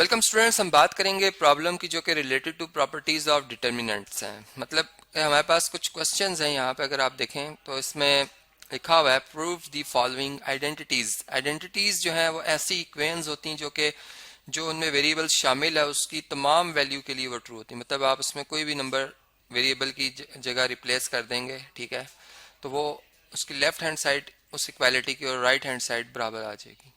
Welcome students, हम बात करेंगे प्रॉब्लम की जो कि related to properties of determinants हैं। मतलब हमारे पास कुछ क्वेश्चंस हैं यहाँ पे, अगर आप देखें तो इसमें लिखा हुआ है prove the following identities. Identities जो है वो ऐसी इक्वेशंस होती हैं जो उनमें वेरिएबल्स शामिल है उसकी तमाम वैल्यू के लिए वो ट्रू होती है। मतलब आप उसमें कोई भी नंबर वेरिएबल की जगह रिप्लेस कर देंगे, ठीक है, तो वो उसकी लेफ्ट हैंड साइड उस इक्वालिटी की और राइट हैंड साइड बराबर आ जाएगी।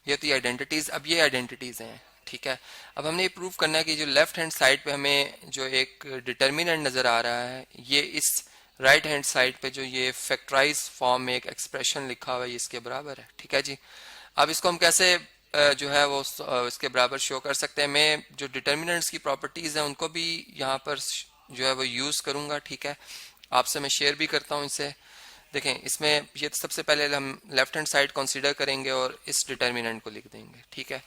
ये तो आइडेंटिटीज, अब ये आइडेंटिटीज हैं, ठीक है। अब हमने ये प्रूव करना है कि जो लेफ्ट हैंड साइड पे हमें जो एक डिटर्मिनेंट नजर आ रहा है ये इस राइट हैंड साइड पे जो ये फैक्टराइज फॉर्म में एक एक्सप्रेशन लिखा हुआ है ये इसके बराबर है, ठीक है जी। अब इसको हम कैसे जो है वो इसके बराबर शो कर सकते हैं। मैं जो डिटर्मिनेंट्स की प्रॉपर्टीज हैं उनको भी यहाँ पर जो है वो यूज करूंगा, ठीक है। आपसे मैं शेयर भी करता हूँ इसे। देखें, इसमें ये तो सबसे पहले हम लेफ्ट हैंड साइड कंसीडर करेंगे और इस डिटर्मिनेंट को लिख देंगे, ठीक है।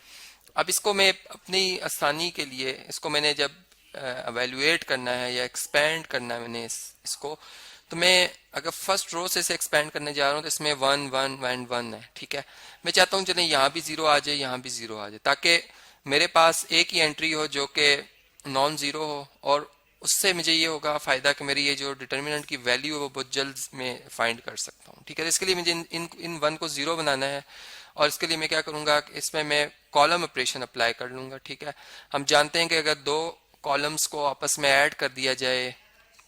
अब इसको मैं अपनी आसानी के लिए इसको मैंने जब एवेल्युएट करना है या एक्सपेंड करना है मैंने इसको, तो मैं अगर फर्स्ट रो से इसे एक्सपेंड करने जा रहा हूँ तो इसमें 1 1 1 1 है, ठीक है। मैं चाहता हूँ चलें यहाँ भी 0 आ जाए, यहाँ भी 0 आ जाए, ताकि मेरे पास एक ही एंट्री हो जो कि नॉन ज़ीरो हो, और उससे मुझे ये होगा फायदा कि मेरी ये जो डिटर्मिनेंट की वैल्यू है वो बहुत जल्द में फाइंड कर सकता हूँ, ठीक है। इसके लिए मुझे इन 1 को 0 बनाना है, और इसके लिए मैं क्या करूंगा कि इसमें मैं कॉलम ऑपरेशन अप्लाई कर लूंगा, ठीक है। हम जानते हैं कि अगर दो कॉलम्स को आपस में ऐड कर दिया जाए,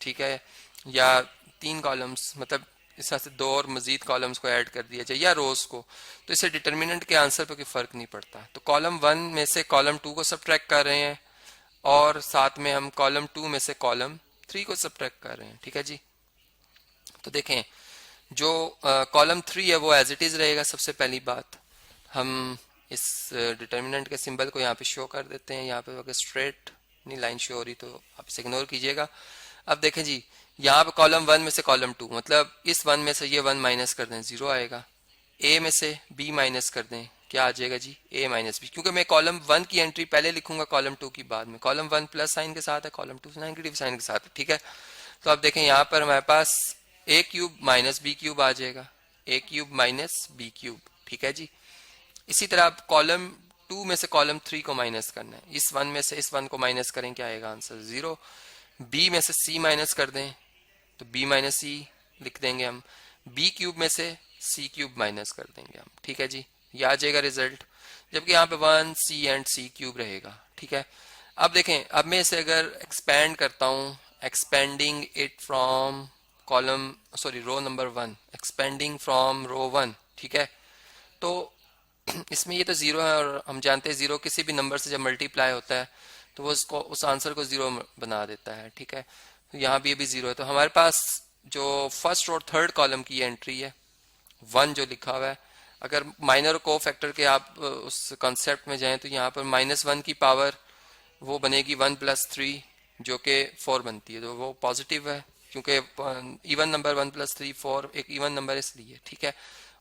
ठीक है, या 3 कॉलम्स, मतलब इस तरह से 2 और मजीद कॉलम्स को ऐड कर दिया जाए या रोज को, तो इससे डिटर्मिनेंट के आंसर पर कोई फर्क नहीं पड़ता। तो कॉलम 1 में से कॉलम 2 को सब्ट्रैक्ट कर रहे हैं और साथ में हम कॉलम 2 में से कॉलम 3 को सब्ट्रैक्ट कर रहे हैं, ठीक है जी। तो देखें, जो कॉलम 3 है वो एज इट इज रहेगा। सबसे पहली बात, हम इस डिटर्मिनेंट के सिंबल को यहाँ पे शो कर देते हैं। यहाँ पे अगर स्ट्रेट नहीं लाइन शो हो रही तो आप इसे इग्नोर कीजिएगा। अब देखें जी, यहाँ पे कॉलम 1 में से कॉलम 2, मतलब इस 1 में से ये 1 माइनस कर दें, 0 आएगा। ए में से बी माइनस कर दें, क्या आ जाएगा जी, ए माइनस बी। क्योंकि मैं कॉलम 1 की एंट्री पहले लिखूंगा कॉलम 2 की बाद में। कॉलम 1 प्लस साइन के साथ है, कॉलम 2 नेगेटिव साइन के साथ है, ठीक है। तो अब देखें यहाँ पर हमारे पास ए क्यूब माइनस बी क्यूब आ जाएगा, ए क्यूब माइनस बी क्यूब, ठीक है जी। इसी तरह आप कॉलम 2 में से कॉलम 3 को माइनस करना है। इस 1 में से इस 1 को माइनस करें, क्या आएगा आंसर, 0। बी में से सी माइनस कर दें तो बी माइनस सी लिख देंगे हम। बी क्यूब में से सी क्यूब माइनस कर देंगे हम, ठीक है जी। ये आ जाएगा रिजल्ट, जबकि यहाँ पे 1 सी एंड सी क्यूब रहेगा, ठीक है। अब देखें, अब मैं इसे अगर एक्सपेंड करता हूँ, expanding it from column row number 1, expanding from row 1, ठीक है। तो इसमें ये तो 0 है और हम जानते हैं 0 किसी भी नंबर से जब मल्टीप्लाई होता है तो वो उसको उस आंसर को 0 बना देता है, ठीक है। तो यहाँ भी ये भी 0 है। तो हमारे पास जो फर्स्ट और थर्ड कॉलम की एंट्री है 1 जो लिखा हुआ है, अगर माइनर को फैक्टर के आप उस कॉन्सेप्ट में जाएं तो यहाँ पर -1 की पावर वो बनेगी 1 + 3 जो कि 4 बनती है, तो वो पॉजिटिव है क्योंकि इवन नंबर 1 + 3 4 एक इवन नंबर इसलिए, ठीक है।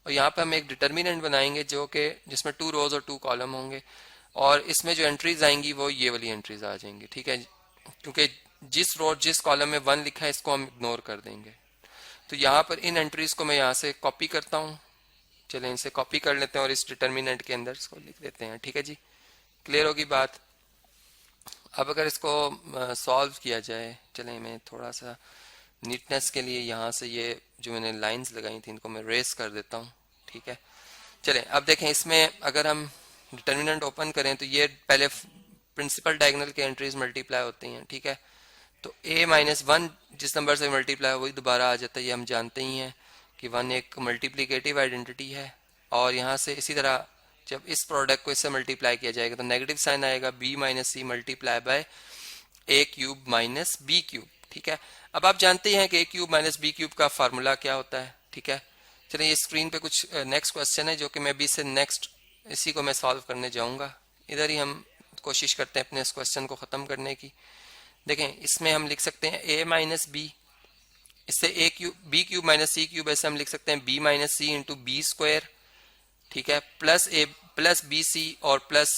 और यहाँ पे हम एक डिटर्मिनेंट बनाएंगे जो कि जिसमें 2 रोज और 2 कॉलम होंगे, और इसमें जो एंट्रीज आएंगी वो ये वाली एंट्रीज आ जाएंगी, ठीक है। क्योंकि जिस रो जिस कॉलम में 1 लिखा है इसको हम इग्नोर कर देंगे। तो यहाँ पर इन एंट्रीज को मैं यहाँ से कॉपी करता हूँ। चलें इसे कॉपी कर लेते हैं और इस डिटर्मिनेंट के अंदर इसको लिख देते हैं, ठीक है जी। क्लियर होगी बात। अब अगर इसको सॉल्व किया जाए, चलें मैं थोड़ा सा नीटनेस के लिए यहाँ से ये जो मैंने लाइंस लगाई थी इनको मैं रेस कर देता हूँ, ठीक है। चलें अब देखें, इसमें अगर हम डिटर्मिनेंट ओपन करें तो ये पहले प्रिंसिपल डायगोनल के एंट्रीज मल्टीप्लाई होती हैं, ठीक है। तो a-1 जिस नंबर से मल्टीप्लाई वही दोबारा आ जाता है, ये हम जानते ही हैं कि 1 एक मल्टीप्लिकेटिव आइडेंटिटी है। और यहाँ से इसी तरह जब इस प्रोडक्ट को इससे मल्टीप्लाई किया जाएगा तो नेगेटिव साइन आएगा, b - c multiply by a cube minus b cube, ठीक है। अब आप जानते हैं कि a cube minus b cube का फार्मूला क्या होता है, ठीक है। चलिए ये स्क्रीन पे कुछ नेक्स्ट क्वेश्चन है जो कि मैं भी से नेक्स्ट इसी को मैं सॉल्व करने जाऊंगा। इधर ही हम कोशिश करते हैं अपने इस क्वेश्चन को खत्म करने की। देखें, इसमें हम लिख सकते हैं a - b, इससे b cube minus c cube, ऐसे हम लिख सकते हैं b - c into B square, ठीक है, plus a plus B C और प्लस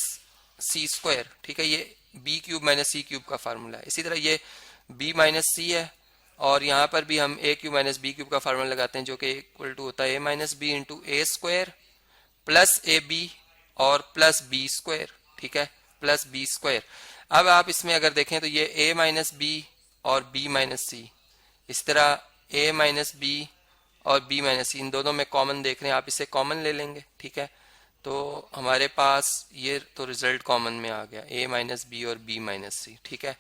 c स्क्वायर, ठीक है। ये b cube minus c cube का फार्मूला है। इसी तरह ये b - c है और यहाँ पर भी हम a cube minus b cube का फार्मूला लगाते हैं जो कि इक्वल टू होता है a - b into a square plus ab और प्लस b स्क्वायर, ठीक है, प्लस बी स्क्वायर। अब आप इसमें अगर देखें तो ये a माइनस बी और b माइनस सी, इस तरह a माइनस बी और b माइनस सी, इन दोनों में कॉमन देख रहे हैं आप, इसे कॉमन ले लेंगे, ठीक है। तो हमारे पास ये तो रिजल्ट कॉमन में आ गया, a माइनस बी और b माइनस सी, ठीक है।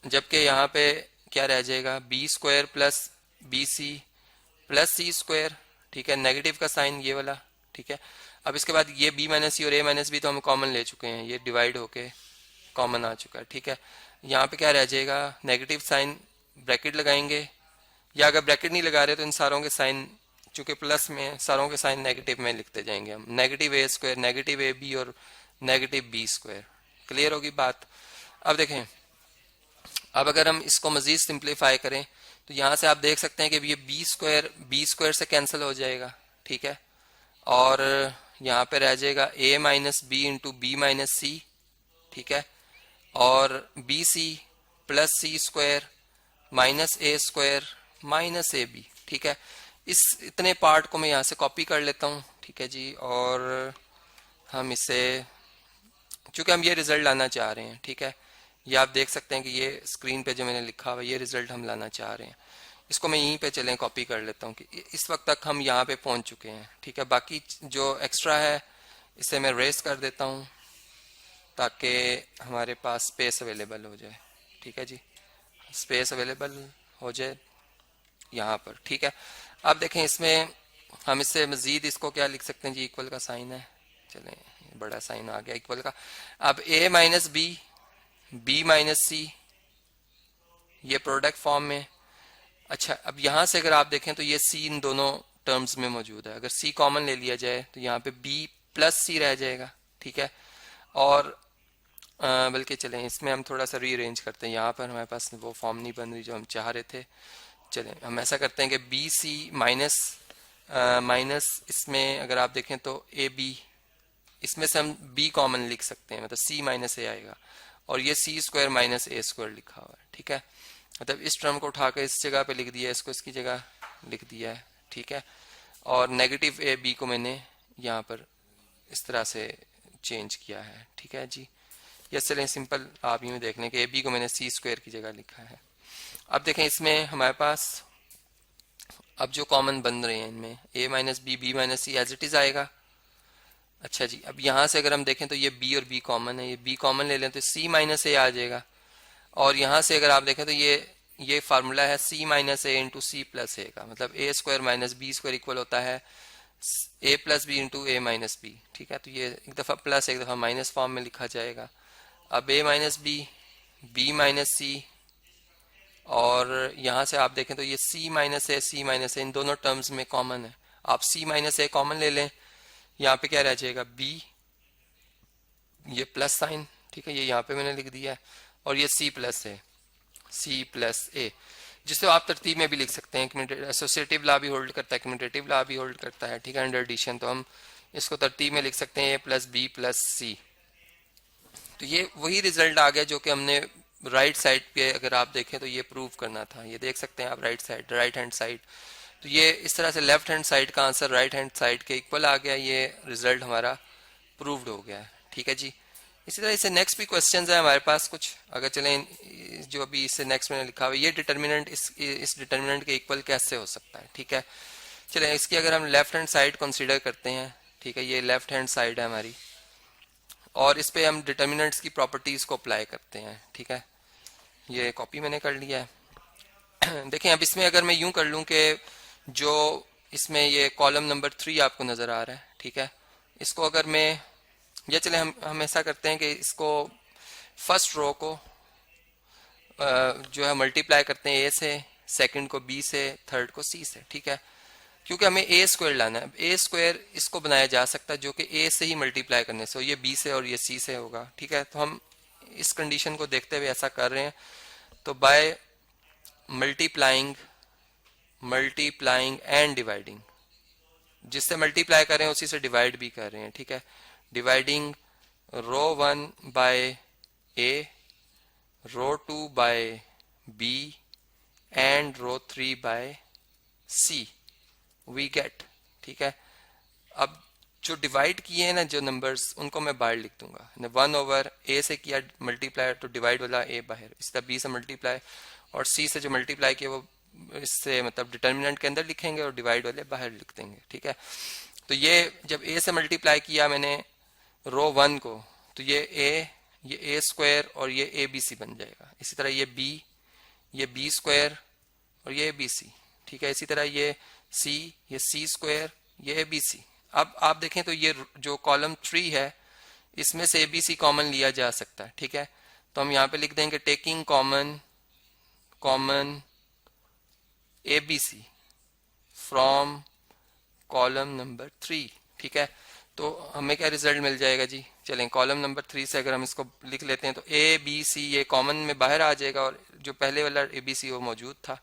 जबकि यहाँ पे क्या रह जाएगा, बी स्क्वायर प्लस बी सी प्लस सी स्क्वायर, ठीक है, नेगेटिव का साइन ये वाला, ठीक है। अब इसके बाद ये b माइनस सी और a माइनस बी तो हम कॉमन ले चुके हैं, ये डिवाइड होके कॉमन आ चुका है, ठीक है। यहाँ पे क्या रह जाएगा, नेगेटिव साइन, ब्रैकेट लगाएंगे, या अगर ब्रैकेट नहीं लगा रहे तो इन सारों के साइन चूंकि प्लस में, सारों के साइन नेगेटिव में लिखते जाएंगे हम, negative a square, negative A B और नेगेटिव बी स्क्वायर। क्लियर होगी बात। अब देखें, अब अगर हम इसको मजीद सिंप्लीफाई करें तो यहाँ से आप देख सकते हैं कि ये बी स्क्वायर से कैंसिल हो जाएगा, ठीक है। और यहाँ पे रह जाएगा a minus b into b minus सी, ठीक है, और b C plus C square minus a square minus a b, ठीक है। इस इतने पार्ट को मैं यहाँ से कॉपी कर लेता हूँ, ठीक है जी। और हम इसे, चूंकि हम ये रिजल्ट लाना चाह रहे हैं, ठीक है, ये आप देख सकते हैं कि ये स्क्रीन पे जो मैंने लिखा हुआ है ये रिजल्ट हम लाना चाह रहे हैं। इसको मैं यहीं पे चलें कॉपी कर लेता हूँ कि इस वक्त तक हम यहाँ पे पहुँच चुके हैं, ठीक है। बाकी जो एक्स्ट्रा है इसे मैं रेस कर देता हूँ ताकि हमारे पास स्पेस अवेलेबल हो जाए, ठीक है जी, स्पेस अवेलेबल हो जाए यहाँ पर, ठीक है। अब देखें इसमें हम इससे मजीद इसको क्या लिख सकते हैं जी, इक्वल का साइन है, चलें बड़ा साइन आ गया इक्वल का। अब a minus b, b minus c, ये प्रोडक्ट फॉर्म में। अच्छा, अब यहाँ से अगर आप देखें तो ये c इन दोनों टर्म्स में मौजूद है, अगर c कॉमन ले लिया जाए तो यहाँ पे b प्लस सी रह जाएगा, ठीक है। और बल्कि चलें इसमें हम थोड़ा सा रीअरेंज करते हैं, यहाँ पर हमारे पास वो फॉर्म नहीं बन रही जो हम चाह रहे थे। चलें हम ऐसा करते हैं कि बी सी माइनस माइनस, इसमें अगर आप देखें तो ए बी, इसमें से हम b कॉमन लिख सकते हैं, मतलब c माइनस ए आएगा, और ये c square minus a square लिखा हुआ है, ठीक है। मतलब इस टर्म को उठाकर इस जगह पे लिख दिया, इसको इसकी जगह लिख दिया है, ठीक है। और नेगेटिव ए बी को मैंने यहाँ पर इस तरह से चेंज किया है, ठीक है जी। या चलें सिंपल आप यूँ देख लें कि ए बी को मैंने सी स्क्वायर की जगह लिखा है। अब देखें इसमें हमारे पास अब जो कॉमन बन रहे हैं इनमें a minus B minus C as it is आएगा। अच्छा जी, अब यहाँ से अगर हम देखें तो ये b और b कॉमन है, ये b कॉमन ले लें तो c माइनस ए आ जाएगा। और यहाँ से अगर आप देखें तो ये फार्मूला है c minus A into C plus A का, मतलब a square minus B square equal होता है a plus B into A minus B, ठीक है। तो ये एक दफ़ा प्लस एक दफ़ा माइनस फॉर्म में लिखा जाएगा। अब a माइनस बी माइनस सी, और यहाँ से आप देखें तो ये c माइनस ए इन दोनों टर्म्स में कॉमन है, आप c माइनस ए कॉमन ले लें, यहाँ पे क्या रह जाएगा b, ये प्लस साइन, ठीक है, ये यहाँ पे मैंने लिख दिया है, और ये c प्लस ए, जिसको आप तरतीब में भी लिख सकते हैं, एसोसिएटिव लॉ भी होल्ड करता है, कम्यूटेटिव लॉ भी होल्ड करता है, ठीक है, अंडर एडिशन, तो हम इसको तरतीब में लिख सकते हैं a प्लस बी प्लस सी। तो ये वही रिजल्ट आ गया जो कि हमने राइट साइड पे अगर आप देखें तो ये प्रूव करना था, ये देख सकते हैं आप राइट हैंड साइड। तो ये इस तरह से लेफ्ट हैंड साइड का आंसर राइट हैंड साइड के इक्वल आ गया, ये रिजल्ट हमारा प्रूव्ड हो गया है, ठीक है जी। इसी तरह इससे नेक्स्ट भी क्वेश्चंस है हमारे पास कुछ, अगर चलें जो अभी इससे नेक्स्ट मैंने लिखा हुआ ये डिटर्मिनेंट इस डिटर्मिनेंट के इक्वल कैसे हो सकता है, ठीक है। चलें इसकी अगर हम लेफ्ट हैंड साइड कंसीडर करते हैं, ठीक है, ये लेफ्ट हैंड साइड है हमारी, और इस पे हम डिटर्मिनेंट्स की प्रॉपर्टीज को अप्लाई करते हैं, ठीक है। ये कॉपी मैंने कर लिया है। देखें अब इसमें अगर मैं यूं कर लूं कि जो इसमें ये कॉलम नंबर 3 आपको नजर आ रहा है, ठीक है, इसको अगर मैं, या चले हम ऐसा करते हैं कि इसको फर्स्ट रो को जो है मल्टीप्लाई करते हैं a से, सेकंड को b से, थर्ड को c से, ठीक है, क्योंकि हमें a स्क्वायर लाना है। a स्क्वायर इसको बनाया जा सकता है जो कि a से ही मल्टीप्लाई करने से, ये b से और ये c से होगा, ठीक है। तो हम इस कंडीशन को देखते हुए ऐसा कर रहे हैं, तो बाय मल्टीप्लाइंग एंड डिवाइडिंग, जिससे मल्टीप्लाई कर रहे हैं उसी से डिवाइड भी कर रहे हैं, ठीक है। Dividing row 1 by a, row 2 by b and row 3 by c we get, ठीक है। अब जो डिवाइड किए हैं ना जो नंबर्स, उनको मैं बाहर लिख दूंगा। 1/a से किया मल्टीप्लाई तो डिवाइड वाला a बाहर, इस तरह b से मल्टीप्लाई, और c से जो मल्टीप्लाई किया वो इससे मतलब डिटर्मिनेंट के अंदर लिखेंगे और डिवाइड वाले बाहर लिख देंगे, ठीक है। तो ये जब a से मल्टीप्लाई किया मैंने रो 1 को, तो ये a स्क्वायर और ये abc बन जाएगा। इसी तरह ये b स्क्वायर और ये abc, ठीक है। इसी तरह ये c स्क्वायर, ये abc। अब आप देखें तो ये जो कॉलम 3 है इसमें से abc कॉमन लिया जा सकता है, ठीक है। तो हम यहाँ पे लिख देंगे taking common abc from column number 3, ठीक है। तो हमें क्या रिजल्ट मिल जाएगा जी, चलें कॉलम नंबर 3 से अगर हम इसको लिख लेते हैं तो ए बी सी ये कॉमन में बाहर आ जाएगा, और जो पहले वाला ए बी सी वो मौजूद था।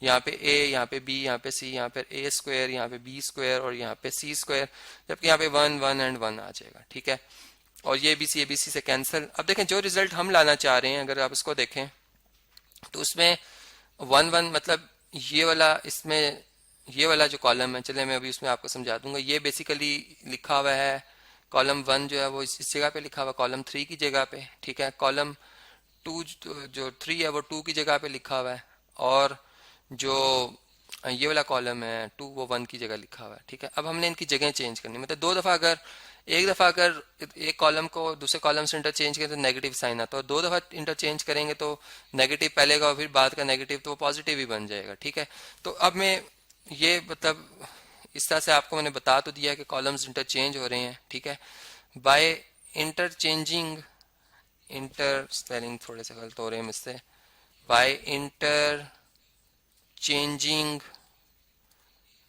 यहाँ पे a, यहाँ पे b, यहाँ पे c, यहाँ पे a स्क्वायर, यहाँ पे b स्क्वायर और यहाँ पे c स्क्वायर, जबकि यहाँ पे 1 1 एंड 1 आ जाएगा, ठीक है। और ये a b c से कैंसिल। अब देखें जो रिजल्ट हम लाना चाह रहे हैं, अगर आप इसको देखें तो उसमें 1 1 मतलब ये वाला, इसमें ये वाला जो कॉलम है, चले मैं अभी उसमें आपको समझा दूंगा। ये बेसिकली लिखा हुआ है कॉलम 1 जो है वो इस जगह पे लिखा हुआ, कॉलम 3 की जगह पे, ठीक है। कॉलम 2 जो 3 है वो 2 की जगह पे लिखा हुआ है, और जो ये वाला कॉलम है 2 वो 1 की जगह लिखा हुआ है, ठीक है। अब हमने इनकी जगह चेंज करनी, मतलब एक दफ़ा अगर एक कॉलम को दूसरे कॉलम से इंटरचेंज करें तो नेगेटिव साइन आता है, और 2 दफ़ा इंटरचेंज करेंगे तो नेगेटिव पहले का और फिर बाद का नेगेटिव, तो वो पॉजिटिव ही बन जाएगा, ठीक है। तो अब मैं ये मतलब इस तरह से आपको मैंने बता तो दिया कि कॉलम्स इंटरचेंज हो रहे हैं, ठीक है, बाय इंटरचेंजिंग, स्पेलिंग थोड़े से गलत हो रहे हैं मुझसे, बाय इंटरचेंजिंग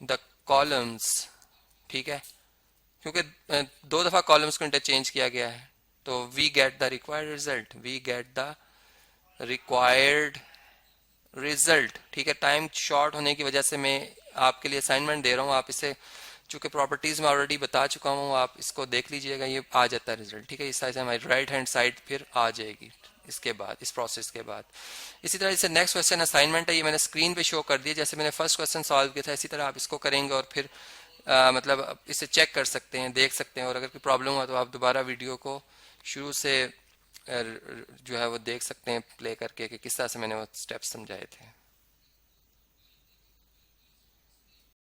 द कॉलम्स, ठीक है। क्योंकि 2 दफ़ा कॉलम्स को इंटरचेंज किया गया है, तो we get the required result, ठीक है। टाइम शॉर्ट होने की वजह से मैं आपके लिए असाइनमेंट दे रहा हूँ, आप इसे चूंकि प्रॉपर्टीज में ऑलरेडी बता चुका हूँ, आप इसको देख लीजिएगा, ये आ जाता है रिजल्ट, ठीक है। इस तरह से हमारी राइट हैंड साइड फिर आ जाएगी इसके बाद, इस प्रोसेस के बाद। इसी तरह से नेक्स्ट क्वेश्चन असाइनमेंट है, ये मैंने स्क्रीन पे शो कर दिया, जैसे मैंने फर्स्ट क्वेश्चन सॉल्व किया था इसी तरह आप इसको करेंगे, और फिर मतलब इसे चेक कर सकते हैं, देख सकते हैं, और अगर कोई प्रॉब्लम हो तो आप दोबारा वीडियो को शुरू से जो है वो देख सकते हैं प्ले करके कि किस तरह से मैंने वो स्टेप्स समझाए थे।